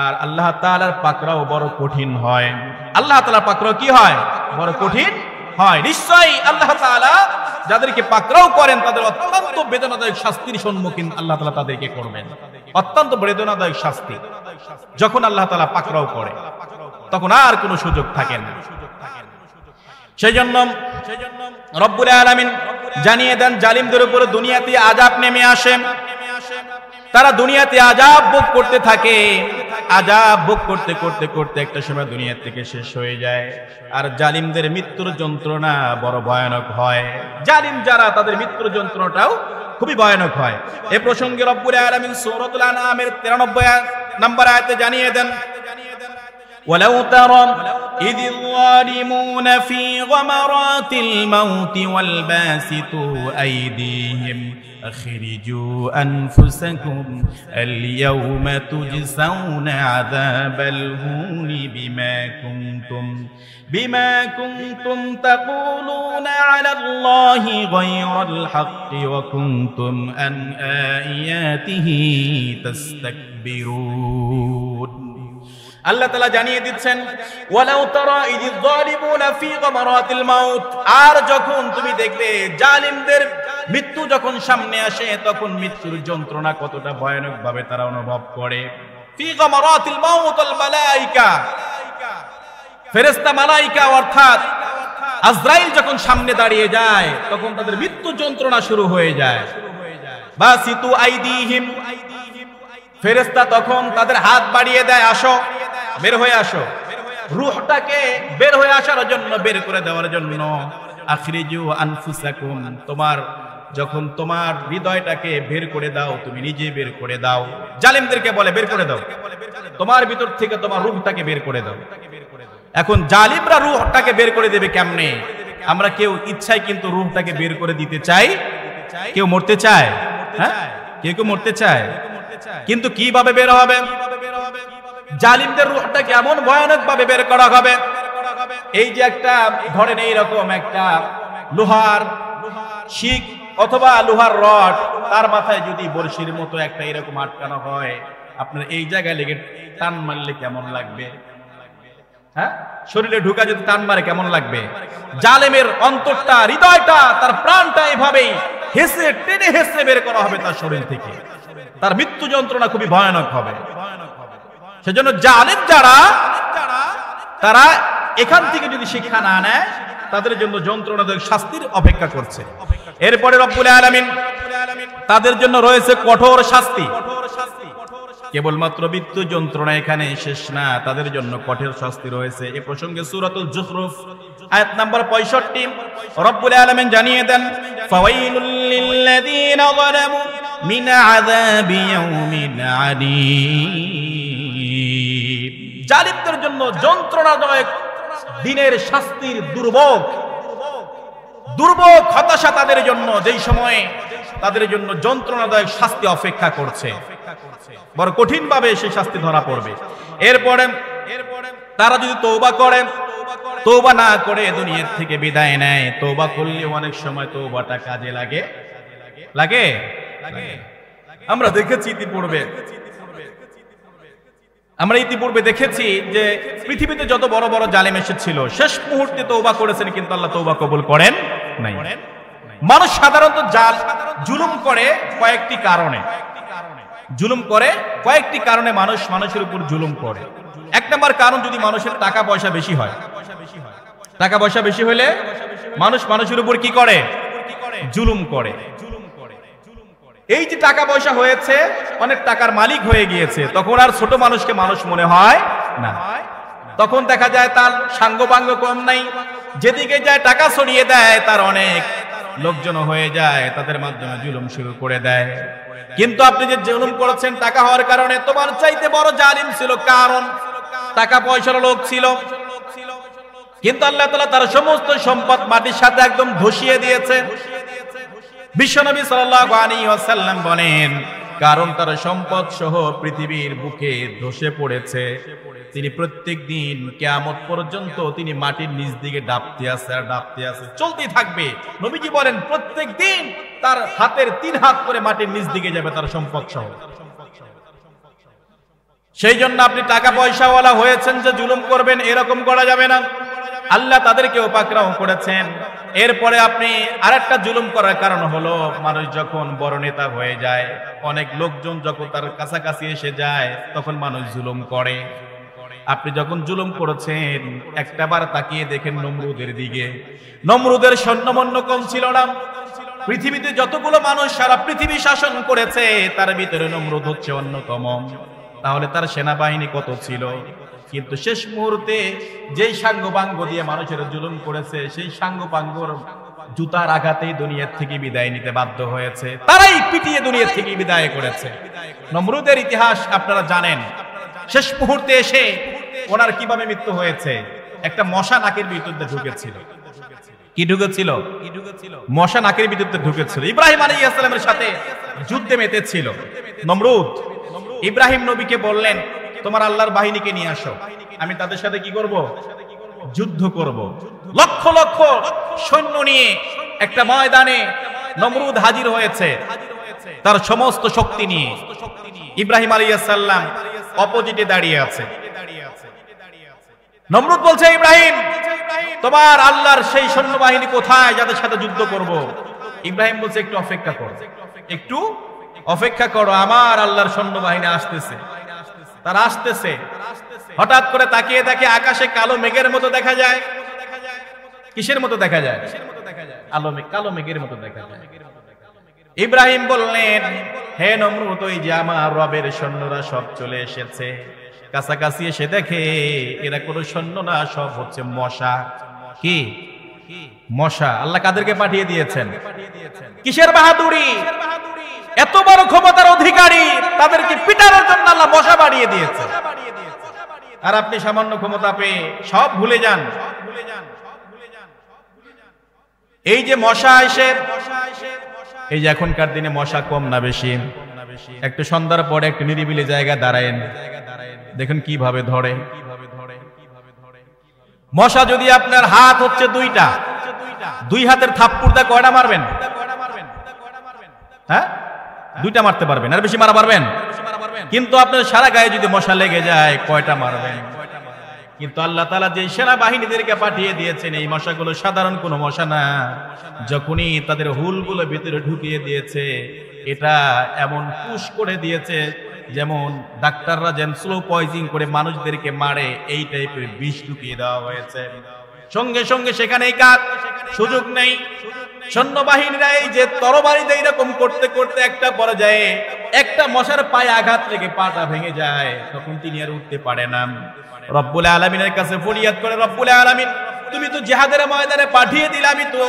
আর আল্লাহ তাআলার পাকড়াও বড় কঠিন হয়। আল্লাহ তাআলার পাকড়াও কি হয়? বড় কঠিন হয়। নিশ্চয়ই আল্লাহ তাআলা যাদেরকে পাকড়াও করেন তাদের অত্যন্ত বেদনাদায়ক শাস্তির সম্মুখীন আল্লাহ তাআলা তাদেরকে করবেন। অত্যন্ত বেদনাদায়ক শাস্তি যখন আল্লাহ তাআলা পাকড়াও করে, তখন আর কোনো সুযোগ থাকে না। সেজন্য রব্বুল আলামিন জানিয়ে দেন জালিমদের উপর দুনিয়াতে আযাব নেমে আসে। তারা দুনিয়াতে আযাব ভোগ করতে থাকে, আযাব ভোগ করতে করতে করতে একটা সময় দুনিয়া থেকে শেষ হয়ে যায়। আর জালিমদের মৃত্যুর যন্ত্রণা বড় ভয়ানক হয়। জালিম যারা তাদের মৃত্যুর যন্ত্রণাটাও খুবই ভয়ানক হয়। এই প্রসঙ্গে রব্বুল আলামিন সূরাতুল আনআমের 93 নম্বর আয়াতে জানিয়ে দেন ওয়ালাউ তারা ইযিল যালিমুনা ফি গামারাতিল মাউতি ওয়াল বাসিতু আইদিহিম আখরিজু আনফুসাকুম আল ইয়াওমা তুজসাউনা আযাবাল হুনি বিমা কুনতুম তাকুলুনা আলাল্লাহি গায়রাল হাক্কি ওয়া কুনতুম আন আয়াতিহি তাস্তাকবিরুন। আল্লাহ তাআলা জানিয়ে দিচ্ছেন ওয়ালাউ তারা ইযিল যালিমুনা ফি গামারাতিল মাউত, আর যখন তুমি দেখবে জালিমদের মৃত্যু যখন সামনে আসে তখন মৃত্যুর যন্ত্রণা কতটা ভয়ানক ভাবে তারা অনুভব করে। ফি গামারাতিল মাউত আল মালায়েকা, ফেরেশতা মালায়েকা অর্থাৎ আজরাইল যখন সামনে দাঁড়িয়ে যায় তখন তাদের মৃত্যু যন্ত্রণা শুরু হয়ে যায়। বাসিতু আইদিহিম, ফেরেশতা তখন তাদের হাত বাড়িয়ে দেয়, আসো, বের হয়ে আসো। রূহটাকে বের হয়ে আসার জন্য, বের করে দেওয়ার জন্য, আখরিজু আনফুসাকুম, যখন তোমার হৃদয়টাকে বের করে দাও, তুমি নিজে বের করে দাও। জালিমদেরকে বলে বের করে দাও, তোমার ভিতর থেকে তোমার রূহটাকে বের করে দাও। এখন জালিমরা রূহটাকে বের করে দেবে কেমনে? আমরা কেউ ইচ্ছায় কিন্তু রূহটাকে বের করে দিতে চাই। কেউ মরতে চায়, হ্যাঁ, কেউ কেউ মরতে চায়, কিন্তু কিভাবে বের হবে? জালিমদের রূহটাকে এমন ভয়ানক ভাবে বের করা হবে, এই যে একটা ধরেন এইরকম একটা লোহার শিক অথবা লোহার রড, তার মাথায় যদি বড়শির মতো একটা এরকম আটকানো হয়, আপনার এই জায়গায় লেগে টান মারলে কেমন লাগবে? হ্যাঁ, শরীরে ঢুকা যদি টান মারে কেমন লাগবে? জালেমের অন্তরটা, হৃদয়টা, তার প্রাণটা এভাবেই হেসে টেনে হেসে বের করা হবে তার শরীর থেকে। তার মৃত্যু যন্ত্রণা খুবই ভয়ানক হবে। সেজন্য জালেম যারা, তারা এখান থেকে যদি শিক্ষা না নেয়, তাদের জন্য যন্ত্রণাদায়ক শাস্তির অপেক্ষা করছে। এরপরে রব্বুল আলামিন তাদের জন্য রয়েছে কঠোর শাস্তি। কেবলমাত্র মৃত্যু যন্ত্রণা এখানে শেষ না, তাদের জন্য কঠোর শাস্তি রয়েছে। এই প্রসঙ্গে সূরাতুল জুখরুফ আয়াত নাম্বার 65 রব্বুল আলামিন জানিয়ে দেন, ফাওয়াইলুল লিল্লাযীনা যালামু মিন আযাবি ইয়াউমিন আলীম। জালিমদের জন্য যন্ত্রণাদায়ক দিনের শাস্তির দুর্ভোগ হতাশা তাদের জন্য, যেই সময়ে তাদের জন্য যন্ত্রণাদায়ক শাস্তি অপেক্ষা করছে, বড় কঠিন ভাবে সেই শাস্তি ধরা পড়বে। এরপরে তারা যদি তওবা করে, তওবা না করে দুনিয়ার থেকে বিদায় নেয়, তওবা করলে অনেক সময় তওবাটা কাজে লাগে। আমরা দেখেছি ইতিপূর্বে দেখেছি যে পৃথিবীতে যত বড় বড় জালেম এসেছিল, শেষ মুহূর্তে তওবা করেছেন, কিন্তু আল্লাহ তওবা কবুল করেন নাই। মানুষ সাধারণত জুলুম করে কয়েকটি কারণে, মানুষ মানুষের উপর জুলুম করে। এক নম্বর কারণ, যদি মানুষের টাকা পয়সা বেশি হয়, টাকা পয়সা বেশি হলে মানুষ মানুষের উপর কি করে? জুলুম করে। এই যে টাকা পয়সা হয়েছে, অনেক টাকার মালিক হয়ে গিয়েছে, তখন আর ছোট মানুষকে মানুষ মনে হয় না। তখন দেখা যায় তার সাঙ্গপাঙ্গ কম নাই, যেদিকে যায় টাকা ছড়িয়ে দেয়, তার অনেক লোকজন হয়ে যায়, তাদের মাধ্যমে জুলুম শুরু করে দেয়। কিন্তু আপনি যে জুলুম করেছেন টাকা হওয়ার কারণে, তোমার চাইতে বড় জালিম ছিল, কারণ টাকা পয়সার লোক ছিল, কিন্তু আল্লাহ তাআলা তার সমস্ত সম্পদ মাটির সাথে একদম ধসিয়ে দিয়েছে। বিশ্বনবী সাল্লাল্লাহু আলাইহি ওয়াসাল্লাম বলেন, কারণ তার সম্পদ সহ পৃথিবীর বুকে ধসে পড়েছে, তিনি প্রত্যেক দিন কিয়ামত পর্যন্ত তিনি মাটির নিচ দিকে ডাবতে আছে, চলতেই থাকবে। নবীজি বলেন, প্রত্যেক দিন তার হাতের 3 হাত করে মাটির নিচ দিকে যাবে তার সম্পদ সহ। সেই জন্য আপনি টাকা পয়সাওয়ালা হয়েছেন যে জুলুম করবেন, এরকম করা যাবে না। আল্লাহ তাদেরকে পাকড়াও করেছেন। এরপরে আপনি আরেকটা জুলুম করার কারণ হলো, মানুষ যখন বড় নেতা হয়ে যায়, অনেক লোকজন যখন তার কাছাকাছি এসে যায়, তখন মানুষ জুলুম করে। আপনি যখন জুলুম করেছেন, একটাবার তাকিয়ে দেখেন নমরুদের দিকে। নমরুদের সৈন্যমন্য কম ছিল না। পৃথিবীতে যতগুলো মানুষ সারা পৃথিবী শাসন করেছে, তার ভিতরে নমরুদ হচ্ছে অন্যতম। তাহলে তার সেনাবাহিনী কত ছিল? কিন্তু শেষ মুহূর্তে যেই সাঙ্গপাঙ্গ দিয়ে মানুষের জুলুম করেছে, সেই সাঙ্গপাঙ্গর জুতার আঘাতেই দুনিয়ার থেকে বিদায় নিতে বাধ্য হয়েছে, তারাই পিটিয়ে দুনিয়ার থেকে বিদায় করেছে। নমরুদের ইতিহাস আপনারা জানেন। শেষ মুহূর্তে এসে ওনার কিভাবে মৃত্যু হয়েছে? একটা মশা নাকের ভিতরে ঢুকেছিল। কি ঢুকেছিল? মশা নাকের ভিতরে ঢুকেছিল। ইব্রাহিম আলাইহিস সালামের সাথে যুদ্ধে মেতেছিল নমরুদ। ইব্রাহিম নবীকে বললেন, তোমার আল্লাহর বাহিনীকে নিয়ে আসো, আমি তাদের সাথে কি করব? যুদ্ধ করব। লক্ষ লক্ষ সৈন্য নিয়ে একটা ময়দানে নমরুদ হাজির হয়েছে তার সমস্ত শক্তি নিয়ে। ইব্রাহিম আলাইহিস সালাম অপোজিটে দাঁড়িয়ে আছে। নমরুদ বলছে, ইব্রাহিম, তোমার আল্লাহর সেই সৈন্যবাহিনী কোথায় যাদের সাথে যুদ্ধ করব? ইব্রাহিম বলছে, একটু অপেক্ষা করো, আমার আল্লাহর সৈন্যবাহিনী আসতেছে। তারা আসতেছে। হঠাৎ করে তাকিয়ে দেখে আকাশে কালো মেঘের মতো দেখা যায়। কিসের মতো দেখা যায়? কালো মেঘের মতো দেখা যায়। ইব্রাহিম বললেন, হে নমরুদ, ওই যে আমার রবের সৈন্যরা সব চলে এসেছে। কাছাকাছি এসে দেখে এরা কোনো সৈন্য না, সব হচ্ছে মশা। কি মশা? আল্লাহ কাদেরকে পাঠিয়ে দিয়েছেন? কিসের বাহাদুরি? এত বড় ক্ষমতার অধিকারী, তাদেরকে পিটানোর জন্য আল্লাহ মশা বাড়িয়ে দিয়েছে। আর আপনি সামান্য ক্ষমতা পেয়ে সব ভুলে যান। এই যে মশা এসে, এই যে এখনকার দিনে মশা কম না বেশি? একটু সন্ধ্যার পরে একটু নিরিবিলি জায়গায় দাঁড়ায়েন, দেখুন কিভাবে ধরে। মশা যদি আপনার হাত হচ্ছে দুইটা, দুই হাতের থাপ্পড় দা কয়টা মারবেন? হ্যাঁ, দুইটা মারতে পারবেন, আর বেশি মারা পারবেন? কিন্তু আপনার সারা গায়ে যদি মশা লেগে যায় কয়টা মারবেন? কিন্তু আল্লাহ তাআলা যে সেনাবাহিনীদেরকে পাঠিয়ে দিয়েছেন, এই মশাগুলো সাধারণ কোনো মশা না। যখনই তাদের হুলগুলো ভিতরে ঢুকিয়ে দিয়েছে, এটা এমন পুশ করে দিয়েছে যেমন ডাক্তাররা যেন স্লো পয়জিং করে মানুষদেরকে মারে, এই টাইপের বিষ ঢুকিয়ে দেওয়া হয়েছে। সঙ্গে সঙ্গে সেখানেই কাজ, সুযোগ নেই। সৈন্যবাহিনীরা এই যে তরবারিতে এইরকম করতে করতে একটা পর্যায়ে একটা মশার পায়ে আঘাত লেগে পাটা ভেঙে যায়, তখন তিনি আর উঠতে পারে না। রব্বুল আলামিনের কাছে ফরিয়াদ করে, রব্বুল আলামিন, তুমি তো জিহাদের ময়দানে পাঠিয়ে দিলে, আমি তো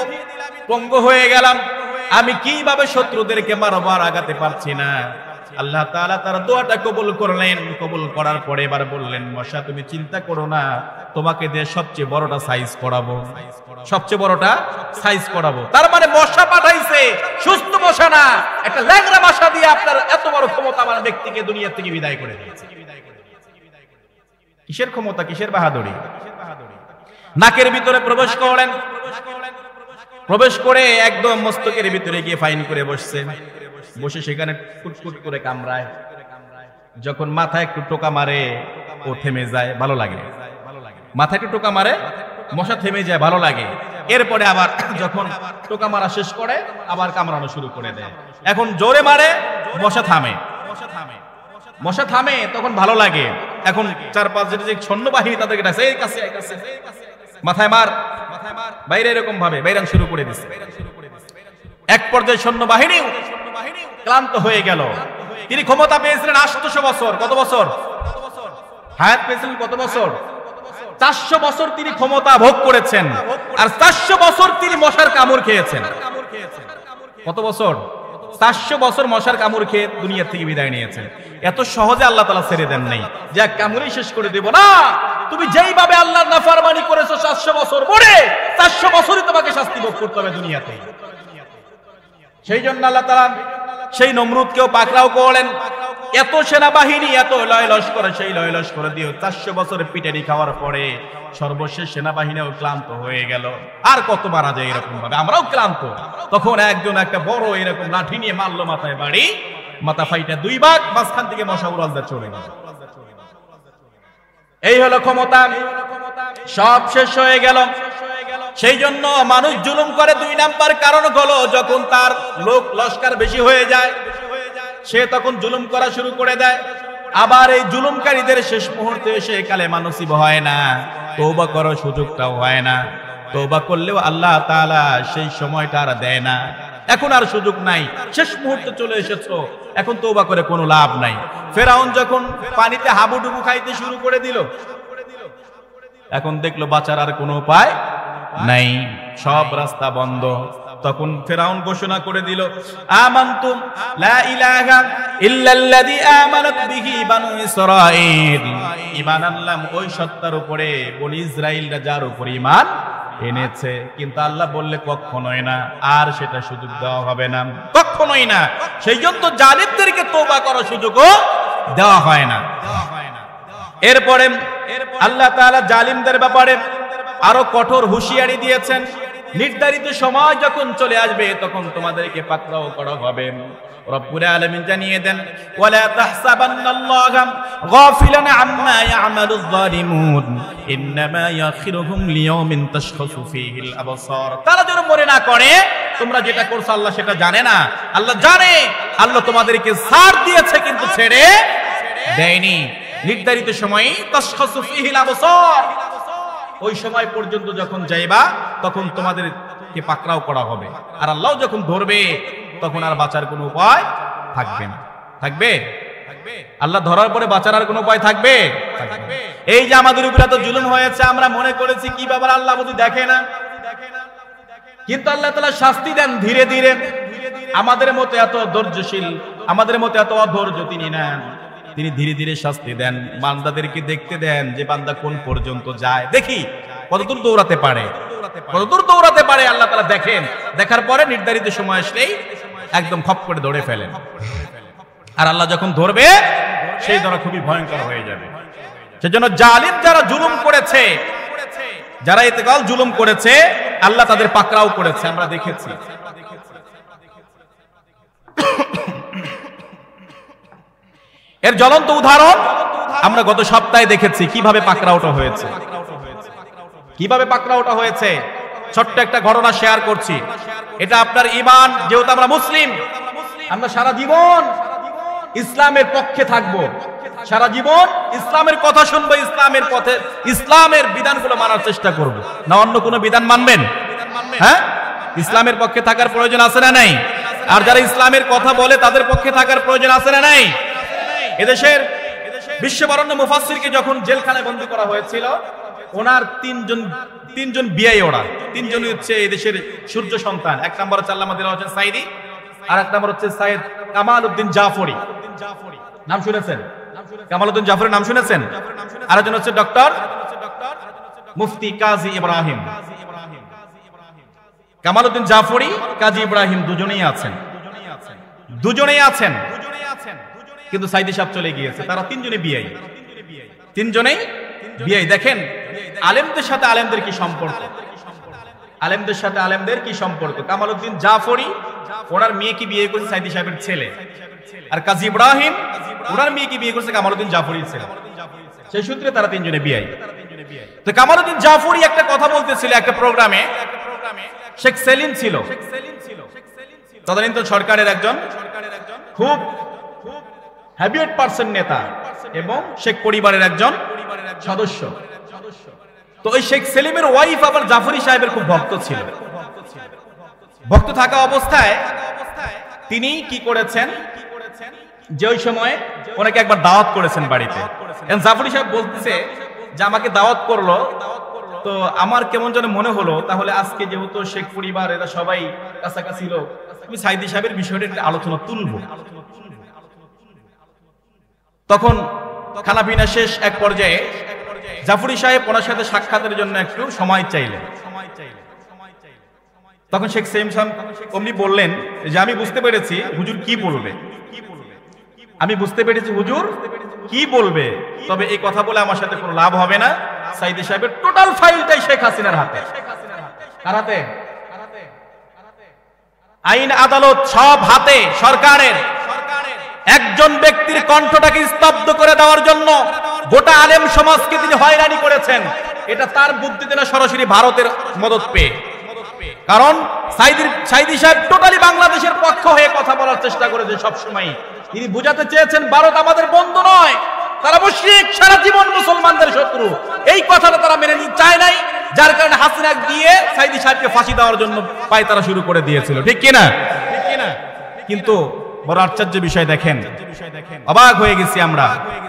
পঙ্গু হয়ে গেলাম, আমি কিভাবে শত্রুদেরকে মারবো, আর আগাতে পারছি না। আল্লাহ তাআলা তার দোয়াটা কবুল করলেন। কবুল করার পরে এবার বললেন, মশা তুমি চিন্তা করো না, তোমাকে দিয়ে সবচেয়ে বড়টা সাইজ করাবো, সবচেয়ে বড়টা সাইজ করাবো। তার মানে মশা পাঠাইছে, সুস্থ মশা না, একটা ল্যাংড়া মশা দিয়ে আপনার এত বড় ক্ষমতা আমার ব্যক্তিকে দুনিয়া থেকে বিদায় করে দিয়েছে। কিসের ক্ষমতা, কিসের বাহাদুরি? নাকের ভিতরে প্রবেশ করলেন, প্রবেশ করে একদম মস্তকের ভিতরে গিয়ে ফাইন করে বসছে, বসে সেখানে ফুটফুট করে কামড়ায়। যখন মাথায় একটু টোকা মারে ও থেমে যায়, ভালো লাগে। মাথায় একটু টোকা মারে, মশা থেমে যায়, ভালো লাগে। এরপরে আবার যখন টোকা মারা শেষ করে আবার কামড়ানো শুরু করে দেয়। এখন জোরে মারে, মশা থামে, মশা থামে, তখন ভালো লাগে। এখন 4-5 জন যে সৈন্যবাহিনী তাদেরকে ডাকছে, এই কাছে মাথায় মার, বাইরে এরকম ভাবে বাইরান শুরু করে দিচ্ছে। এক পর্যায়ে সৈন্যবাহিনী ক্লান্ত হয়ে গেল। তিনি ক্ষমতা পেয়েছিলেন 800 বছর। কত বছর হায়াত পেয়েছিলেন? কত বছর? 400 বছর তিনি ক্ষমতা ভোগ করেছেন, আর 400 বছর তিনি মশার কামড় খেয়েছেন। কত বছর? 400 বছর মশার কামড় খেয়ে দুনিয়া থেকে বিদায় নিয়েছেন। এত সহজে আল্লাহ তাআলা ছেড়ে দেন নাই যে কামড়ই শেষ করে দেব না। তুমি যেইভাবে আল্লাহর নাফরমানি করেছো 400 বছর পরে, 400 বছরই তোমাকে শাস্তি ভোগ করতে হবে দুনিয়াতে। সেই জন্য আল্লাহ তাআলা সেই নমরুদকেও পাকড়াও করলেন। এত সেনাবাহিনী, এত লয় লস্কর, সেই লয় লস্কর দিয়ে 400 বছর পিটানি খাওয়ার পরে সর্বশেষ সেনাবাহিনীও ক্লান্ত হয়ে গেল। আর কত মারা যায় এরকম ভাবে, আমরাও ক্লান্ত। তখন একজন একটা বড় এরকম লাঠি নিয়ে মারলো মাথায় বাড়ি, মাথা ফাইটা 2 ভাগ, মাঝখান থেকে মশা উড়ালদা চলে গেল। এই হলো ক্ষমতা, সব শেষ হয়ে গেল। সেই জন্য মানুষ জুলুম করে 2 নাম্বার কারণ হলো, যখন তার লোক লস্কর বেশি হয়ে যায়, সে তখন জুলুম করা শুরু করে দেয়। আবার এই জুলুমকারীদের শেষ মুহূর্তে এসে কালেমা নসিব হয় না, তওবা করার সুযোগটাও হয় না। তওবা করলেও আল্লাহ তাআলা সেই সময়টা আর দেয় না। এখন আর সুযোগ নাই, শেষ মুহূর্তে চলে এসেছো, এখন তওবা করে কোনো লাভ নাই। ফেরাউন যখন পানিতে হাবুডুবু খাইতে শুরু করে দিল, এখন দেখলো বাঁচার আর কোনো উপায় নাই, সব রাস্তা বন্ধ। তখন ফেরাউন ঘোষণা করে দিল, আমানতুম লা ইলাহা ইল্লাল্লাযী আমানাত বিহি বানু ইসরাঈল। ঈমান আনলাম ওই সত্তার উপরে বনি ইসরাঈলরা যার উপর ঈমান এনেছে। কিন্তু আল্লাহ বললে কখনোই না, আর সেটা সুযোগ দেওয়া হবে না, কখনোই না। সেই জন্য জালিমদেরকে তওবা করার সুযোগও দেওয়া হয় না। এরপরে আল্লাহ তাআলা জালিমদের ব্যাপারে আরো কঠোর হুঁশিয়ারি দিয়েছেন। নির্ধারিত সময় যখন চলে আসবে তখন তোমাদেরকে পাকড়াও করা হবে। রব্বুল আলামিন জানিয়ে দেন, ওয়ালা তাহসাবান্নাল্লাহা গাফিলান আম্মা ইয়ামালুয যালিমুন ইন্নামা ইয়াখিরুহুম লিয়াউমিন তাশখাসু ফীহিল আবসার। তারা যেন মনে না করে তোমরা যেটা করছো আল্লাহ সেটা জানে না। আল্লাহ জানে, আল্লাহ তোমাদেরকে ছাড় দিয়েছে কিন্তু ছেড়ে দেয়নি। নির্ধারিত সময়ে তাশখাসু ফীহিল আবসার, ওই সময় পর্যন্ত যখন যাইবা তখন তোমাদেরকে পাকড়াও করা হবে। আর আল্লাহ যখন ধরবে তখন আর বাঁচার কোনো উপায় থাকবে না। থাকবে? আল্লাহ ধরার পরে বাঁচার আর কোনো উপায় থাকবে? এই যে আমাদের উপরে এত জুলুম হয়েছে, আমরা মনে করেছি কি ব্যাপার, আল্লাহ বুঝি দেখে না, কিন্তু আল্লাহ তাআলা শাস্তি দেন ধীরে ধীরে। আমাদের মতো এত ধৈর্যশীল, আমাদের মতো এত অধৈর্য তিনি না, তিনি ধীরে ধীরে শাস্তি দেন, বান্দাদেরকে দেখতে দেন যে বান্দা কোন পর্যন্ত যায়, দেখি কতদূর দৌড়াতে পারে, কতদূর দৌড়াতে পারে। আল্লাহ তাআলা দেখেন, দেখার পরে নির্ধারিত সময় আসলেই একদম খপ করে দৌড়ে ফেলেন। আর আল্লাহ যখন ধরবে সেই ধরা খুবই ভয়ঙ্কর হয়ে যাবে। সেজন্য জালিম যারা জুলুম করেছে, যারা ইতিকাল জুলুম করেছে, আল্লাহ তাদের পাকড়াও করেছে, আমরা দেখেছি। এর জ্বলন্ত উদাহরণ আমরা গত সপ্তাহে দেখেছি কিভাবে পাকড়াওটা হয়েছে, কিভাবে পাকড়াওটা হয়েছে। ছোট্ট একটা ঘটনা শেয়ার করছি। এটা আপনার ঈমান, যেহেতু আমরা মুসলিম, আমরা সারা জীবন ইসলামের পক্ষে থাকবো, সারা জীবন ইসলামের কথা শুনবো, ইসলামের পথে ইসলামের বিধানগুলো মানার চেষ্টা করব, না অন্য কোনো বিধান মানবেন? হ্যাঁ, ইসলামের পক্ষে থাকার প্রয়োজন আছে না নাই? আর যারা ইসলামের কথা বলে তাদের পক্ষে থাকার প্রয়োজন আছে না নাই? এদেশের বিশ্ববরেণ্য মুফাসসিরকে যখন জেলখানায় বন্দী করা হয়েছিল, ওনার তিনজন বিয়াই, ওরা তিনজনই হচ্ছে এদেশের সূর্য সন্তান। এক নম্বর হচ্ছে আল্লামা দিলওয়ার হোসেন সাইদি, আর এক নম্বর হচ্ছে সৈয়দ কামাল উদ্দিন জাফরি, নাম শুনেছেন? কামাল উদ্দিন জাফরি নাম শুনেছেন? আর একজন হচ্ছে ডক্টর মুফতি কাজী ইব্রাহিম। কামাল উদ্দিন জাফরি, কাজী ইব্রাহিম দুজনেই আছেন, দুজনেই আছেন, কিন্তু সাইদি সাহেব চলে গিয়েছে। তারা তিনজনে বিয়াই, তিনজনেই বিয়াই। দেখেন আলেমদের সাথে আলেমদের কি সম্পর্ক, আলেমদের সাথে আলেমদের কি সম্পর্ক। কামাল উদ্দিন জাফরি ওনার মেয়েকে বিয়ে করেছে সাইদি সাহেবের ছেলে, আর কাজী ইব্রাহিম ওনার মেয়েকে বিয়ে করেছে কামাল উদ্দিন জাফরির ছেলে। সেই সূত্রে তারা তিনজনে বিয়াই। তো কামাল উদ্দিন জাফরি একটা কথা বলতেছিল একটা প্রোগ্রামে, শেখ সেলিম ছিল তদানীন্তন সরকারের একজন খুব হ্যাবিয়েট পার্সন নেতা এবং শেখ পরিবারের একজন সদস্য। তো ওই শেখ সেলিমের ওয়াইফ আবার জাফরি সাহেবের খুব ভক্ত ছিল। ভক্ত থাকা অবস্থায় তিনি কি করেছেন, যে ওই সময় ওনাকে একবার দাওয়াত করেছেন বাড়িতে। জাফরি সাহেব বলতেছে যে আমাকে দাওয়াত করলো, তো আমার কেমন যেন মনে হলো তাহলে আজকে যেহেতু শেখ পরিবার এরা সবাই কাছাকাছি লোক, আমি সাইদি সাহেবের বিষয়টা একটা আলোচনা তুলব। তখন খানা পিনা শেষ, এক পর্যায়ে জাফরি সাহেব ওনার সাথে সাক্ষাতের জন্য একটু সময় চাইলেন। তখন শেখ সেলিম সাহেব অমনি বললেন যে আমি বুঝতে পেরেছি হুজুর কি বলবে, আমি বুঝতে পেরেছি হুজুর কি বলবে, তবে এই কথা বলে আমার সাথে কোনো লাভ হবে না। সাইদি সাহেবের টোটাল ফাইলটাই শেখ হাসিনার হাতে। কার হাতে? আইন আদালত সব হাতে সরকারের। একজন ব্যক্তির কণ্ঠটাকে স্তব্ধ করে দেওয়ার জন্য গোটা আলেম সমাজকে তিনি হয়রানি করেছেন। এটা তার বুদ্ধিতে না, সরাসরি ভারতের মদত পেয়ে। কারণ সাইদি সাহেব টোটালি বাংলাদেশের পক্ষ হয়ে কথা বলার চেষ্টা করেছে সবসময়। তিনি বুঝাতে চেয়েছেন ভারত আমাদের বন্ধু নয়, তারা মুশরিক, সারা জীবন মুসলমানদের শত্রু। এই কথাটা তারা মেনে নিতে চায় নাই, যার কারণে হাসিনা দিয়ে সাইদি সাহেবকে ফাঁসি দেওয়ার জন্য পায়তারা শুরু করে দিয়েছিল। ঠিক কিনা? কিন্তু বড় আশ্চর্য বিষয় দেখেন, অবাক হয়ে গেছি আমরা।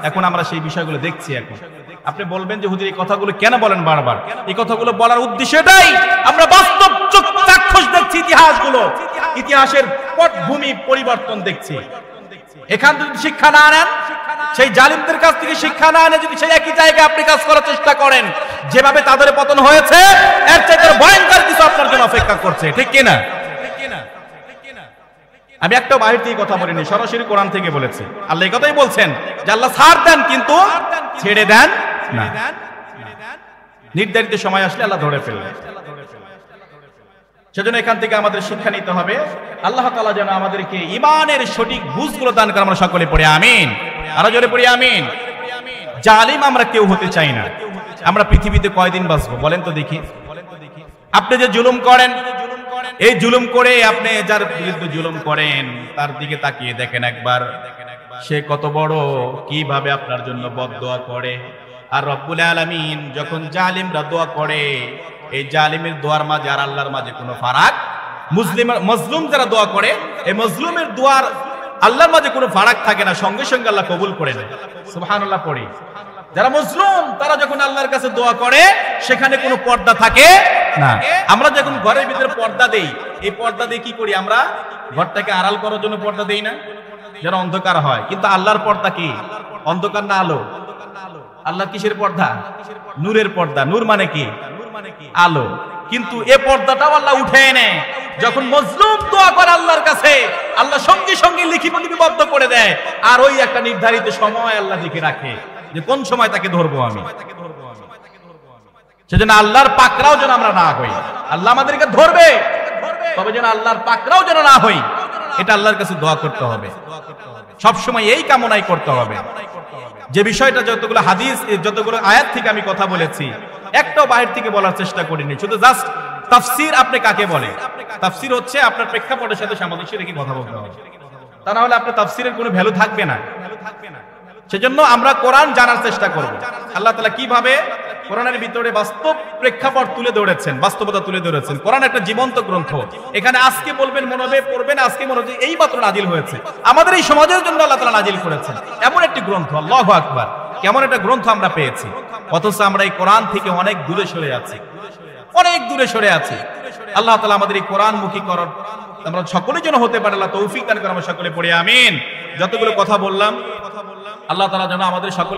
এখন আমরা সেই বিষয়গুলো দেখছি। এখন আপনি বলবেন যে হুজুর এই কথাগুলো কেন বলেন বারবার? এই কথাগুলো বলার উদ্দেশ্য এটাই, আমরা বাস্তব চাক্ষুষ দেখছি ইতিহাসগুলো, ইতিহাসের পটভূমি পরিবর্তন দেখছি। এখান থেকে শিক্ষা না নেন, সেই জালিমদের কাছ থেকে শিক্ষা না এনে যদি সেই একই জায়গায় আপনি কাজ করার চেষ্টা করেন, যেভাবে তাদের পতন হয়েছে এর চাইতে ভয়ঙ্কর কিছু আপনার জন্য অপেক্ষা করছে। ঠিক কিনা? আমি একটা বাহির থেকে কথা বলিনি, সরাসরি কোরআন থেকে বলেছি। আল্লাহ এই কথাই বলছেন যে আল্লাহ ছাড় দেন কিন্তু ছেড়ে দেন না, নির্ধারিত সময় আসলে আল্লাহ ধরে ফেলবেন। সেজন্য এখান থেকে আমাদের শিক্ষা নিতে হবে। আল্লাহ তাআলা যেন আমাদেরকে ঈমানের সঠিক বুঝগুলো দান করে। আমরা সকলে পড়ি আমিন, আরো জোরে পড়ি আমিন। জালিম আমরা কেউ হতে চাই না। আমরা পৃথিবীতে কয়দিন বাঁচবো বলেন তো দেখি? আপনি যে জুলুম করেন, এই জুলুম করে আপনি যার বিরুদ্ধে জুলুম করেন তার দিকে তাকিয়ে দেখেন একবার, সে কত বড়, কিভাবে আপনার জন্য বদদোয়া করে। আর রব্বুল আলামিন যখন জালিমরা দোয়া করে, এই জালিমের দোয়ার মাঝে আর আল্লাহর মাঝে কোনো ফারাক মজলুম যারা দোয়া করে, এই মজলুমের দোয়ার আল্লাহর মাঝে কোনো ফারাক থাকে না, সঙ্গে সঙ্গে আল্লাহ কবুল করে নেয়। সুবহানাল্লাহ পড়ি। যারা মজলুম তারা যখন আল্লাহর কাছে দোয়া করে সেখানে কোনো পর্দা থাকে না। আমরা যখন ঘরের ভিতরে পর্দা দেই, এই পর্দা দিয়ে কি করি? আমরা ঘরটাকে আড়াল করার জন্য পর্দা দেই না, যেন অন্ধকার হয়। কিন্তু আল্লাহর পর্দা কি? অন্ধকার না আলো? আল্লাহ কিসের পর্দা? নূরের পর্দা। নূর মানে কি? আলো। কিন্তু এ পর্দাটাও আল্লাহ উঠে এনে যখন মজলুম দোয়া করে আল্লাহর কাছে, আল্লাহ সঙ্গে সঙ্গে লিপিবদ্ধ করে দেয়। আর ওই একটা নির্ধারিত সময় আল্লাহ লিখে রাখে যে কোন সময় তাকে ধরবো আমি। সেজন্য আল্লাহর পাকড়াও যেন আমরা না হই। আল্লাহ আমাদেরকে ধরবে, তবে যেন আল্লাহর পাকড়াও যেন না হই, এটা আল্লাহর কাছে দোয়া করতে হবে। সবসময় এই কামনাই করতে হবে। যে বিষয়টা যতগুলো হাদিস, যতগুলো আয়াত থেকে আমি কথা বলেছি, একটাও বাহির থেকে বলার চেষ্টা করিনি। শুধু জাস্ট তাফসীর আপনি কাকে বলে? তাফসীর হচ্ছে আপনার প্রেক্ষাপটের সাথে সামঞ্জস্য রেখে কথা বলতে হবে, তা না হলে আপনার তাফসীরের কোনো ভ্যালু থাকবে না। সেজন্য আমরা কোরআন জানার চেষ্টা করব। আল্লাহ তাআলা কিভাবে কোরআনের ভিতরে বাস্তব প্রেক্ষাপট তুলে ধরেছেন, বাস্তবতা তুলে ধরেছেন। কোরআন একটা জীবন্ত গ্রন্থ। এখানে আজকে বলবেন মনে হবে, পড়বেন আজকে মনে হবে এই মাত্র নাজিল হয়েছে, আমাদের এই সমাজের জন্য আল্লাহ তাআলা নাজিল করেছেন এমন একটি গ্রন্থ। আল্লাহু আকবার, কেমন একটা গ্রন্থ আমরা পেয়েছি। অথচ আমরা এই কোরআন থেকে অনেক দূরে সরে আছি, অনেক দূরে সরে আছি। আল্লাহ তাআলা আমাদের এই কোরআনমুখী করার আমরা সকলের জন্য হতে পারে আল্লাহ তৌফিক দান করে। আমরা সকলে পড়ি আমিন। যতগুলো কথা বললাম আল্লাহ তাআলা যেন আমাদের সকল